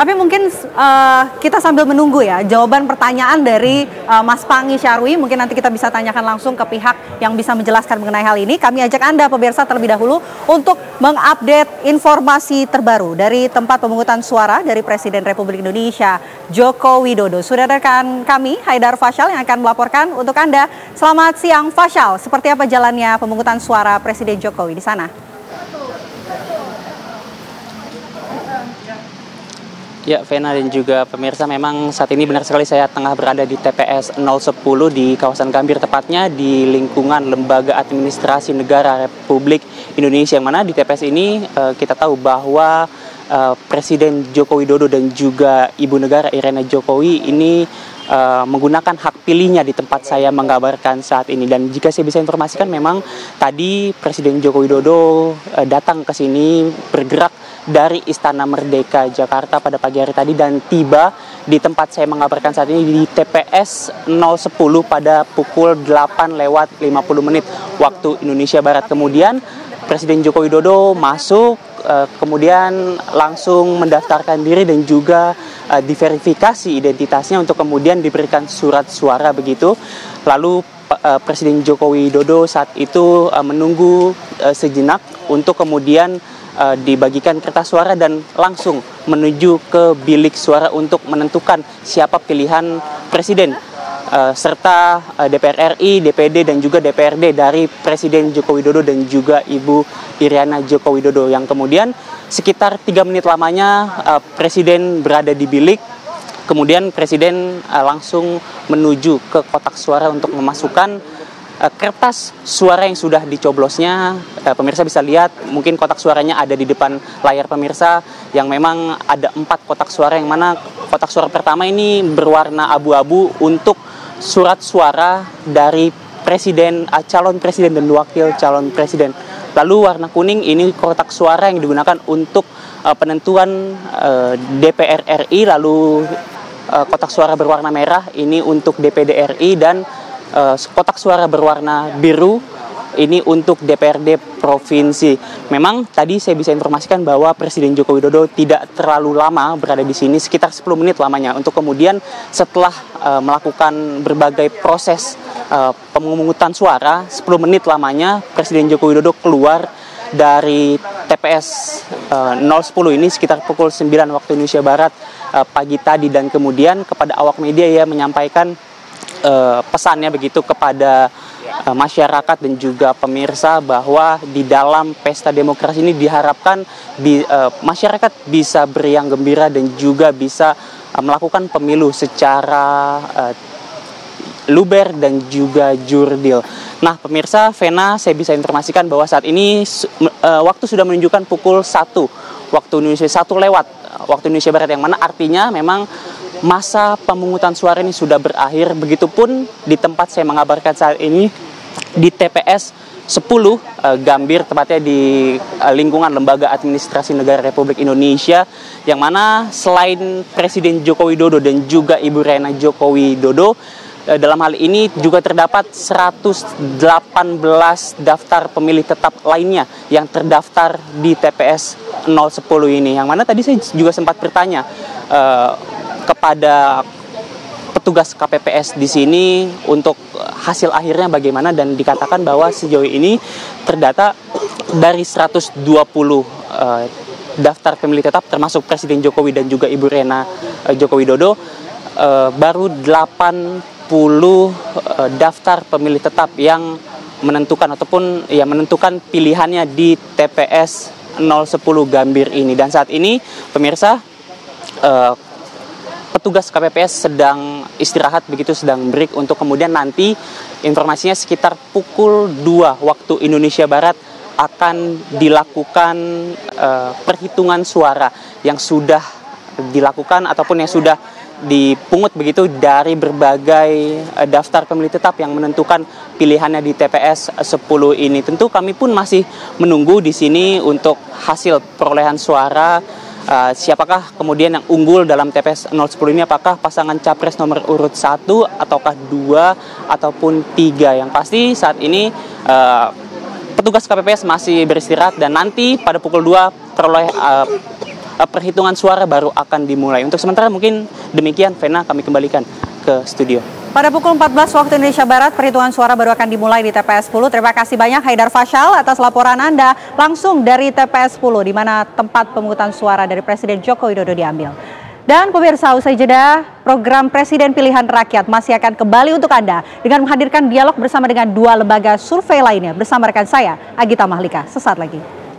Tapi mungkin kita sambil menunggu ya jawaban pertanyaan dari Mas Pangi Syarwi. Mungkin nanti kita bisa tanyakan langsung ke pihak yang bisa menjelaskan mengenai hal ini. Kami ajak Anda pemirsa terlebih dahulu untuk mengupdate informasi terbaru dari tempat pemungutan suara dari Presiden Republik Indonesia Joko Widodo. Sudah rekan kami Haidar Fasyal yang akan melaporkan untuk Anda. Selamat siang Fasyal, seperti apa jalannya pemungutan suara Presiden Jokowi di sana? Ya, Vena dan juga pemirsa, memang saat ini benar sekali saya tengah berada di TPS 010 di kawasan Gambir, tepatnya di lingkungan Lembaga Administrasi Negara Republik Indonesia, yang mana di TPS ini kita tahu bahwa Presiden Joko Widodo dan juga Ibu Negara Irina Jokowi ini menggunakan hak pilihnya di tempat saya mengabarkan saat ini. Dan jika saya bisa informasikan, memang tadi Presiden Joko Widodo datang ke sini bergerak dari Istana Merdeka Jakarta pada pagi hari tadi dan tiba di tempat saya mengabarkan saat ini di TPS 010 pada pukul 8:50 waktu Indonesia Barat. Kemudian Presiden Joko Widodo masuk, kemudian langsung mendaftarkan diri dan juga diverifikasi identitasnya untuk kemudian diberikan surat suara begitu. Lalu Presiden Joko Widodo saat itu menunggu sejenak untuk kemudian dibagikan kertas suara dan langsung menuju ke bilik suara untuk menentukan siapa pilihan presiden serta DPR RI, DPD dan juga DPRD dari Presiden Joko Widodo dan juga Ibu Iriana Joko Widodo, yang kemudian sekitar 3 menit lamanya Presiden berada di bilik. Kemudian Presiden langsung menuju ke kotak suara untuk memasukkan kertas suara yang sudah dicoblosnya. Pemirsa bisa lihat, mungkin kotak suaranya ada di depan layar pemirsa, yang memang ada 4 kotak suara, yang mana kotak suara pertama ini berwarna abu-abu untuk surat suara dari presiden, calon presiden dan wakil calon presiden. Lalu warna kuning ini kotak suara yang digunakan untuk penentuan DPR RI, lalu kotak suara berwarna merah ini untuk DPD RI, dan kotak suara berwarna biru ini untuk DPRD provinsi. Memang tadi saya bisa informasikan bahwa Presiden Joko Widodo tidak terlalu lama berada di sini, sekitar 10 menit lamanya, untuk kemudian setelah melakukan berbagai proses pemungutan suara, 10 menit lamanya Presiden Joko Widodo keluar dari TPS 010 ini sekitar pukul 9 waktu Indonesia Barat pagi tadi, dan kemudian kepada awak media ia menyampaikan pesannya begitu kepada masyarakat dan juga pemirsa, bahwa di dalam pesta demokrasi ini diharapkan masyarakat bisa beriang gembira dan juga bisa melakukan pemilu secara luber dan juga jurdil. Nah pemirsa, Vena, saya bisa informasikan bahwa saat ini waktu sudah menunjukkan pukul 1 waktu Indonesia, 1 lewat waktu Indonesia Barat, yang mana artinya memang masa pemungutan suara ini sudah berakhir. Begitupun di tempat saya mengabarkan saat ini di TPS 10 Gambir, tepatnya di lingkungan Lembaga Administrasi Negara Republik Indonesia, yang mana selain Presiden Joko Widodo dan juga Ibu Iriana Joko Widodo, dalam hal ini juga terdapat 118 daftar pemilih tetap lainnya yang terdaftar di TPS 010 ini, yang mana tadi saya juga sempat bertanya kepada petugas KPPS di sini untuk hasil akhirnya bagaimana, dan dikatakan bahwa sejauh ini terdata dari 120 daftar pemilih tetap termasuk Presiden Jokowi dan juga Ibu Iriana Joko Widodo, baru 80 daftar pemilih tetap yang menentukan ataupun menentukan pilihannya di TPS 010 Gambir ini. Dan saat ini pemirsa, petugas KPPS sedang istirahat begitu, sedang break, untuk kemudian nanti informasinya sekitar pukul 2 waktu Indonesia Barat akan dilakukan perhitungan suara yang sudah dilakukan ataupun yang sudah dipungut begitu dari berbagai daftar pemilih tetap yang menentukan pilihannya di TPS 10 ini. Tentu kami pun masih menunggu di sini untuk hasil perolehan suara. Siapakah kemudian yang unggul dalam TPS 010 ini, apakah pasangan capres nomor urut 1 ataukah 2 ataupun 3. Yang pasti saat ini petugas KPPS masih beristirahat, dan nanti pada pukul 2 perhitungan suara baru akan dimulai. Untuk sementara mungkin demikian, Vena, kami kembalikan ke studio. Pada pukul 14 waktu Indonesia Barat, perhitungan suara baru akan dimulai di TPS 10. Terima kasih banyak Haidar Fasyal atas laporan Anda langsung dari TPS 10, di mana tempat pemungutan suara dari Presiden Joko Widodo diambil. Dan pemirsa, usai jeda, program Presiden Pilihan Rakyat masih akan kembali untuk Anda dengan menghadirkan dialog bersama dengan dua lembaga survei lainnya. Bersama rekan saya, Agita Mahlika. Sesaat lagi.